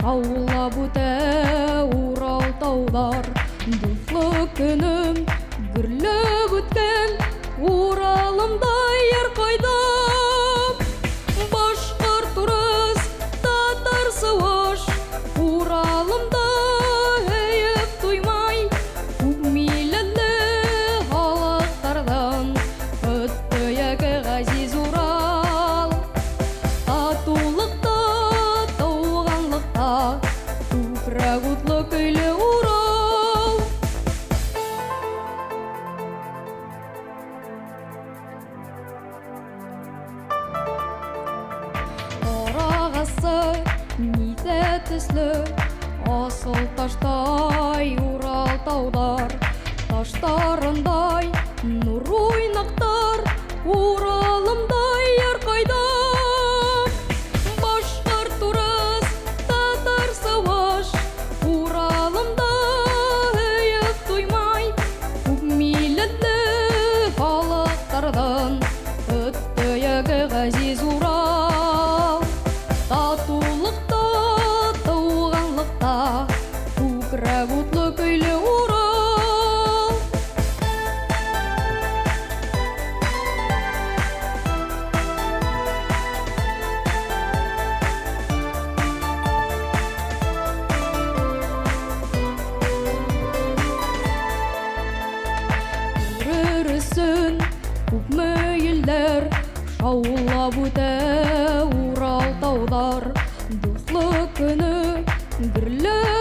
шаулап үтә Урал таулар. Дуслык көнем гөрләп үткән Уралымда яр кайдам. Башкорт, урыс, татар, суаш Уралымда һәйеп туймай. Күп милләтле халыклардан Өтте яки газиз Урал. Татулыкта, тауганлыкта Күкрәк утлы көйле Урал. Арагасы нидә төсле Асыл таштай Урал таудар. Таштарындай нур уйнактар Уралымда яр кайдам. Башкорт, урыс, татар, суаш Уралымда һәйеп туймай. Күп милләтле халыклардан Өтте яки газиз Урал. Татулыкта, тауганлыкта Күкрәк утлы көйле Урал. Күрерсең күпме елләр шаулап үтә Урал таулар. Дуслык көне гөрләп